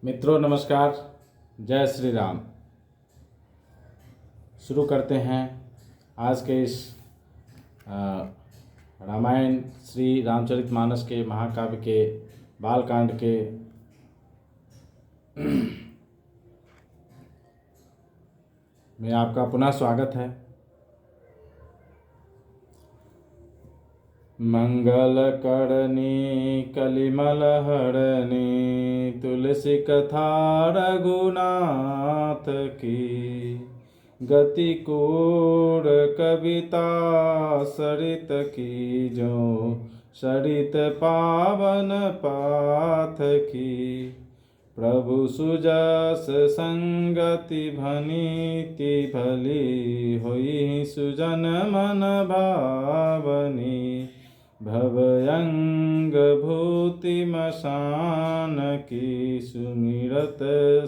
मित्रों नमस्कार, जय श्री राम। शुरू करते हैं आज के इस रामायण श्री रामचरितमानस के महाकाव्य के बालकांड के में आपका पुनः स्वागत है। मंगल करनी कलिमल हरनी तुलसी कथा रघुनाथ की, गति कूर कविता सरित की जो सरित पावन पाथ की, प्रभु सुजस संगति भनीति भली होई सुजन मन भावनी, भवयंग भूति मसान की सुमिरत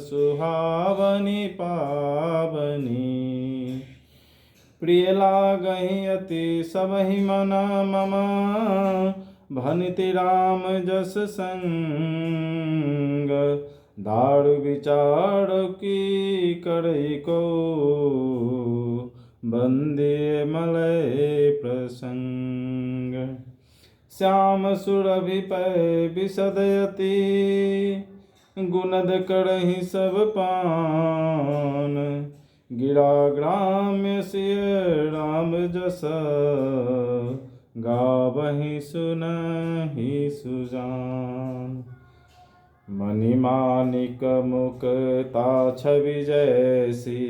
सुहावनी पावनी, प्रिय लागहि अति सबहि मना मम, भनिति राम जस संग, दारु विचार की करई को, बंदे मलय प्रसंग, श्याम सुरभि पै विशदयति, गुणद करहि सब पान, गिरा ग्राम्य सिय राम जस, गावहि सुनहि सुजान, मणिमाणिक मुक्ता छवि जैसी,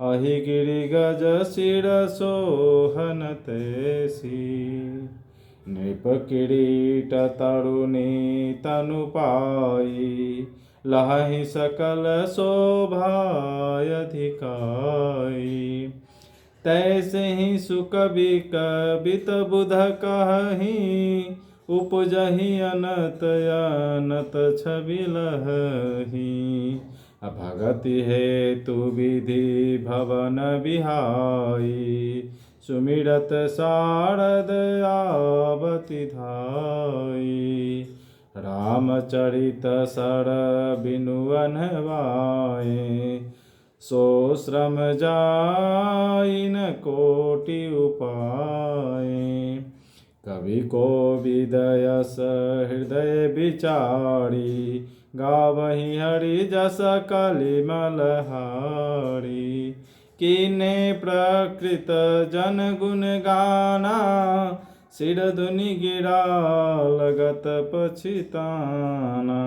अहि गिरि गज सिर सोहन तैसी, नृप किरीट तरुणी तनु पाई, लहहि सकल शोभाय अधिकाई, तैसे ही सुकवि कवित बुध कहि, उपजहि अनत अनत छवि लहहि, भगति हेतु विधि भवन बिहाई, सुमिरत शारद आवति धाई, रामचरित सर बिनुअन वाए, सो श्रम जाइन कोटि उपाय, कवि को विदयस हृदय विचारी, गावहि हरि जस कलिमल हारी, कीने प्रकृत जन गुण गाना, सिर धुनि गिरा लगत पछिताना,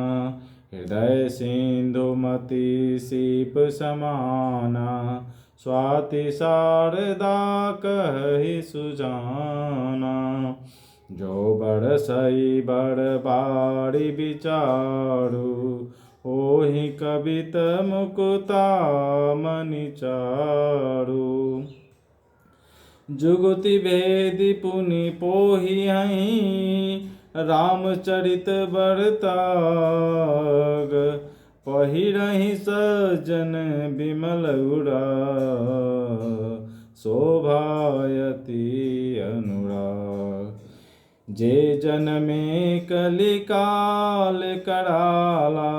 हृदय सिंधु मति सीप समाना, स्वाति शारदा कहि सुजाना, जो बरसई बड़ बारी विचारु, ओहि कवित मुकुता मनि चारु, जुगति भेदी पुनि पोहि हहीं, रामचरित बरताग, पहिरहि सज्जन बिमल उरा, शोभायति अनुराग, जे जन्मे कलिकाल कराला,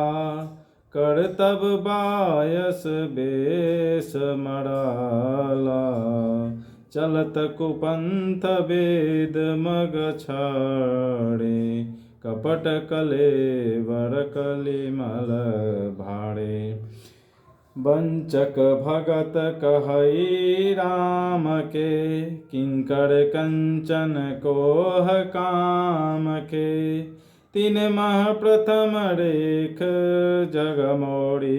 करतब बायस बेस मराला, चलत कुपंथ वेद मग छाड़े, कपट कलेवर कलिमल भाड़े, वंचक भगत कहई राम के, किंकर कंचन कोह काम के, तीन मह प्रथम रेख जगमोड़ी,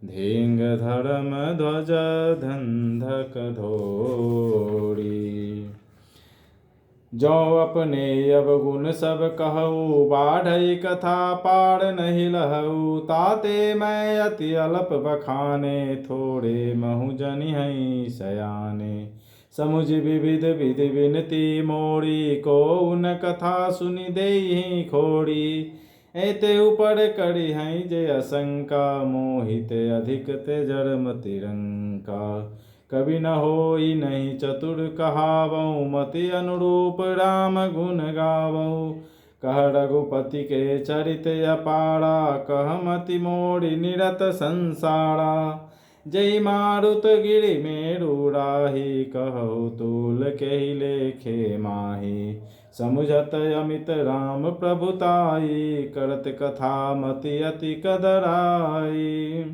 धिंग धर्म ध्वज धंधक धोड़ी, जो अपने अवगुण सब कहू, बाढ़ई कथा पार नहीं लहू, ताते मैं अति अल्प बखाने, थोड़े महु जनि हई सयाने, समुझ विविध विधि विनती मोड़ी, को उन कथा सुनि देहि खोड़ी, एते ऊपर करी हई जे असंका, मोहित अधिक ते जरम तिरंका, कवि न होई नहीं चतुर कहावऊ, मति अनुरूप राम गुण गावऊ, कह रघुपति के चरित अपारा, कह मति मोड़ि निरत संसारा। जय मारुत गिरि मेरु राही, कहु तूल के लेखे माही। समुझत अमित राम प्रभुताई, करत कथा मति अति कदराई।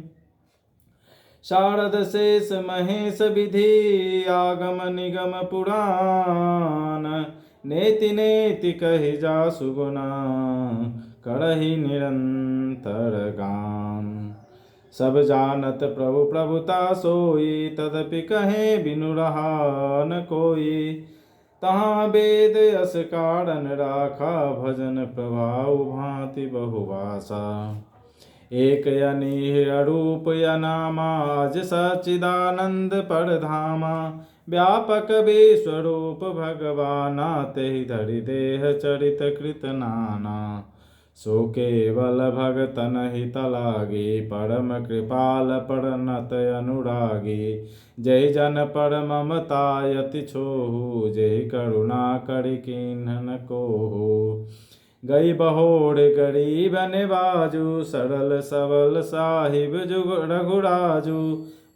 शारद शेष महेश विधि, आगम निगम पुराण। नेति नेति कहि जासु गुना, करहि निरंतर गान। सब जानत प्रभु प्रभुता सोई, तदपि कहे बिनु रहा न कोई। तहाँ वेद यस कारण राखा, भजन प्रभाव भांति बहुभाषा। एक यनीह अरूप यनामा, अज सच्चिदानंद परधामा। व्यापक विश्वरूप भगवाना, तेहि धरि देह चरित कृत नाना। सो केवल भगतन हित लागी, परम कृपाल परनत अनुरागी। जय जन पर ममता यति छोहु, जय करुणा करि कीन्ह न कोहु। गई बहोड़ गरीब निबाजु, सरल सबल साहिब जुग रघुराजु।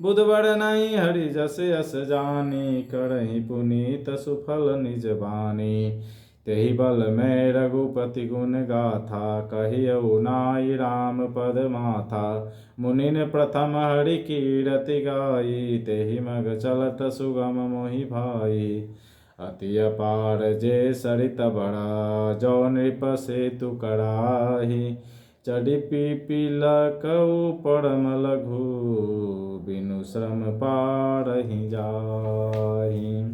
बुधवर नहीं हरि जस यस जानी, करहि पुनीत सुफल निज बानी। तेहि बल में रघुपति गुण गाथा, कहियौ नाई राम पद माथा। मुनिन प्रथम हरि कीरति गाई, तेहि मग चलत सुगम मोहि भाई। अति अपार जे सरित बड़ा, जो नृप सेतु कराही। चढ़ी पिपीलकऊ परम लघु, बिनु श्रम पारहि जाहि।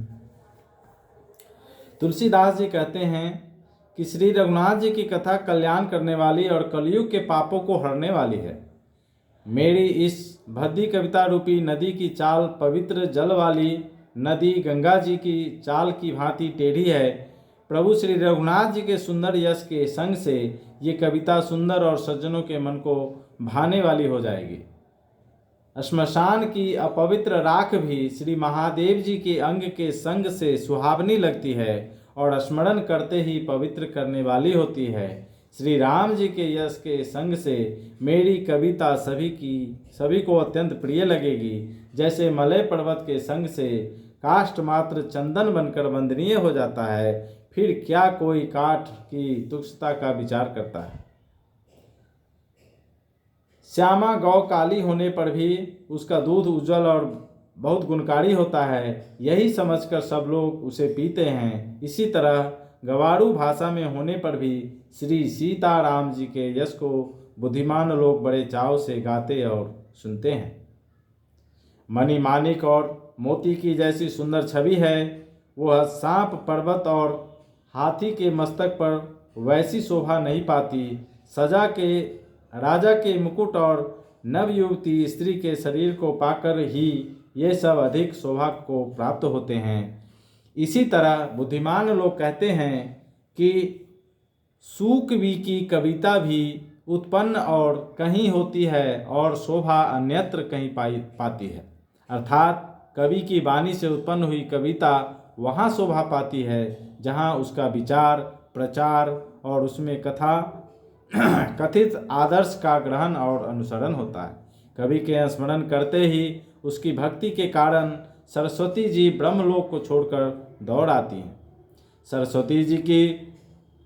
तुलसीदास जी कहते हैं कि श्री रघुनाथ जी की कथा कल्याण करने वाली और कलयुग के पापों को हरने वाली है। मेरी इस भद्दी कविता रूपी नदी की चाल पवित्र जल वाली नदी गंगा जी की चाल की भांति टेढ़ी है। प्रभु श्री रघुनाथ जी के सुंदर यश के संग से ये कविता सुंदर और सज्जनों के मन को भाने वाली हो जाएगी। श्मशान की अपवित्र राख भी श्री महादेव जी के अंग के संग से सुहावनी लगती है और स्मरण करते ही पवित्र करने वाली होती है। श्री राम जी के यश के संग से मेरी कविता सभी को अत्यंत प्रिय लगेगी। जैसे मलय पर्वत के संग से काष्ठ मात्र चंदन बनकर वंदनीय हो जाता है, फिर क्या कोई काठ की तुच्छता का विचार करता है। श्यामा गौ काली होने पर भी उसका दूध उज्जवल और बहुत गुणकारी होता है, यही समझकर सब लोग उसे पीते हैं। इसी तरह गवारू भाषा में होने पर भी श्री सीताराम जी के यश को बुद्धिमान लोग बड़े चाव से गाते और सुनते हैं। मणि माणिक और मोती की जैसी सुंदर छवि है, वह सांप पर्वत और हाथी के मस्तक पर वैसी शोभा नहीं पाती। सजा के राजा के मुकुट और नवयुवती स्त्री के शरीर को पाकर ही ये सब अधिक शोभा को प्राप्त होते हैं। इसी तरह बुद्धिमान लोग कहते हैं कि सूकवी की कविता भी उत्पन्न और कहीं होती है और शोभा अन्यत्र कहीं पाती है। अर्थात कवि की वाणी से उत्पन्न हुई कविता वहाँ शोभा पाती है जहाँ उसका विचार प्रचार और उसमें कथित आदर्श का ग्रहण और अनुसरण होता है। कवि के स्मरण करते ही उसकी भक्ति के कारण सरस्वती जी ब्रह्मलोक को छोड़कर दौड़ आती हैं। सरस्वती जी की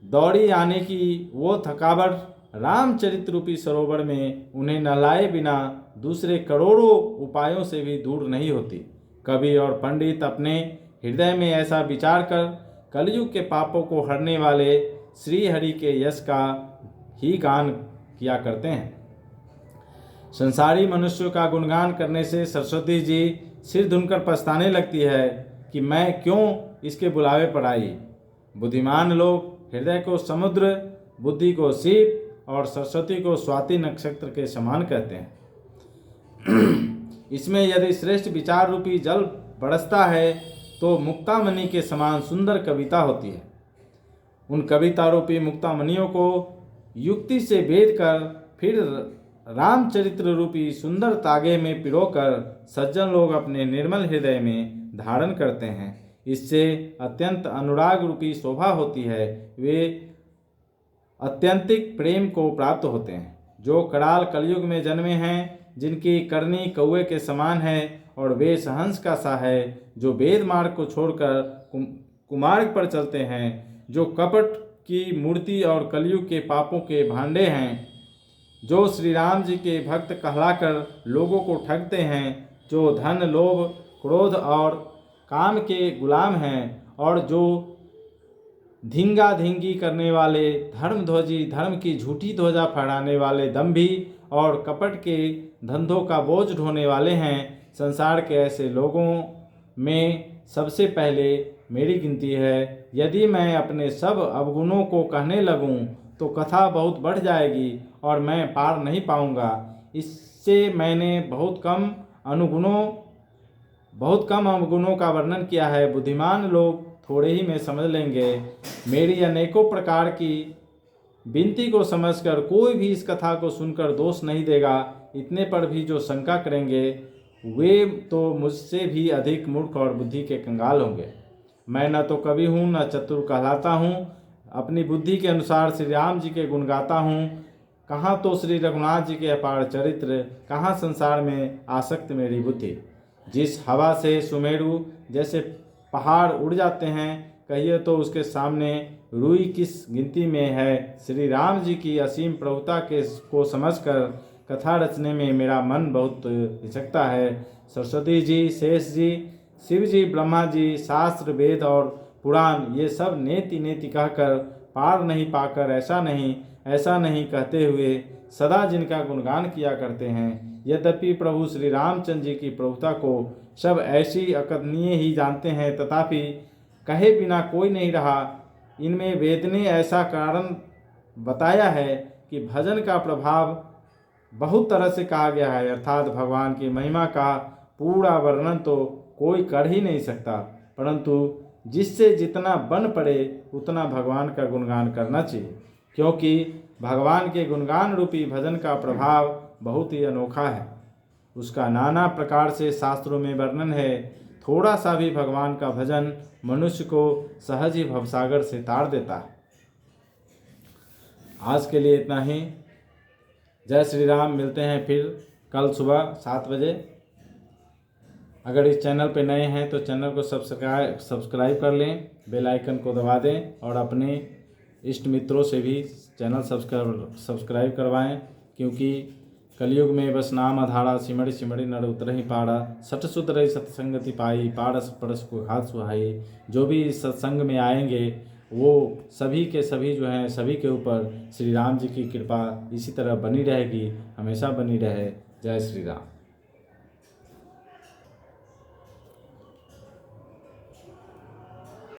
दौड़ी आने की वो थकावट रामचरित रूपी सरोवर में उन्हें नहलाए बिना दूसरे करोड़ों उपायों से भी दूर नहीं होती। कवि और पंडित अपने हृदय में ऐसा विचार कर कलयुग के पापों को हरने वाले श्री हरि के यश का ही गान किया करते हैं। संसारी मनुष्यों का गुणगान करने से सरस्वती जी सिर धुनकर पछताने लगती है कि मैं क्यों इसके बुलावे पर आई। बुद्धिमान लोग हृदय को समुद्र, बुद्धि को सीप और सरस्वती को स्वाति नक्षत्र के समान कहते हैं। इसमें यदि श्रेष्ठ विचार रूपी जल बरसता है तो मुक्तामणि के समान सुंदर कविता होती है। उन कविता रूपी मुक्तामणियों को युक्ति से भेद कर फिर रामचरित्र रूपी सुंदर तागे में पिरोकर सज्जन लोग अपने निर्मल हृदय में धारण करते हैं। इससे अत्यंत अनुराग रूपी शोभा होती है। वे अत्यंतिक प्रेम को प्राप्त होते हैं। जो कराल कलयुग में जन्मे हैं, जिनकी करनी कौवे के समान है और वेश हंस का सा है, जो वेद मार्ग को छोड़कर कुमार्ग पर चलते हैं, जो कपट की मूर्ति और कलयुग के पापों के भांडे हैं, जो श्री राम जी के भक्त कहलाकर लोगों को ठगते हैं, जो धन लोभ क्रोध और काम के गुलाम हैं, और जो धींगा धींगी करने वाले धर्मध्वजी धर्म की झूठी ध्वजा फहराने वाले दंभी और कपट के धंधों का बोझ ढोने वाले हैं। संसार के ऐसे लोगों में सबसे पहले मेरी गिनती है। यदि मैं अपने सब अवगुणों को कहने लगूं तो कथा बहुत बढ़ जाएगी और मैं पार नहीं पाऊंगा। इससे मैंने बहुत कम अवगुणों का वर्णन किया है। बुद्धिमान लोग थोड़े ही में समझ लेंगे। मेरी अनेकों प्रकार की विनती को समझकर कोई भी इस कथा को सुनकर दोष नहीं देगा। इतने पर भी जो शंका करेंगे वे तो मुझसे भी अधिक मूर्ख और बुद्धि के कंगाल होंगे। मैं न तो कवि हूँ न चतुर कहलाता हूँ। अपनी बुद्धि के अनुसार श्री राम जी के गुण गाता हूँ। कहाँ तो श्री रघुनाथ जी के अपार चरित्र, कहाँ संसार में आसक्त मेरी बुद्धि। जिस हवा से सुमेरु जैसे पहाड़ उड़ जाते हैं, कहिए तो उसके सामने रुई किस गिनती में है। श्री राम जी की असीम प्रभुता को समझकर कथा रचने में मेरा मन बहुत हिचकता है। सरस्वती जी, शेष जी, शिव जी, ब्रह्मा जी, शास्त्र वेद और पुराण ये सब नेति नेति कहकर पार नहीं पाकर ऐसा नहीं कहते हुए सदा जिनका गुणगान किया करते हैं। यद्यपि प्रभु श्री रामचंद्र जी की प्रभुता को सब ऐसी अकथनीय ही जानते हैं, तथापि कहे बिना कोई नहीं रहा। इनमें वेद ने ऐसा कारण बताया है कि भजन का प्रभाव बहुत तरह से कहा गया है, अर्थात भगवान की महिमा का पूरा वर्णन तो कोई कर ही नहीं सकता, परंतु जिससे जितना बन पड़े उतना भगवान का गुणगान करना चाहिए, क्योंकि भगवान के गुणगान रूपी भजन का प्रभाव बहुत ही अनोखा है। उसका नाना प्रकार से शास्त्रों में वर्णन है। थोड़ा सा भी भगवान का भजन मनुष्य को सहज ही भवसागर से तार देता है। आज के लिए इतना ही। जय श्री राम। मिलते हैं फिर कल सुबह 7 बजे। अगर इस चैनल पे नए हैं तो चैनल को सब्सक्राइब कर लें, बेल आइकन को दबा दें और अपने इष्ट मित्रों से भी चैनल सब्सक्राइब करवाएं, क्योंकि कलयुग में बस नाम आधारा, सिमड़ी सिमड़ी नर उतरहि पाड़ा, सठ सुत रही सत्संगति पाई, पारस परस को घात सुहाई। जो भी इस सत्संग में आएंगे वो सभी के सभी जो हैं, सभी के ऊपर श्री राम जी की कृपा इसी तरह बनी रहेगी, हमेशा बनी रहे। जय श्री राम।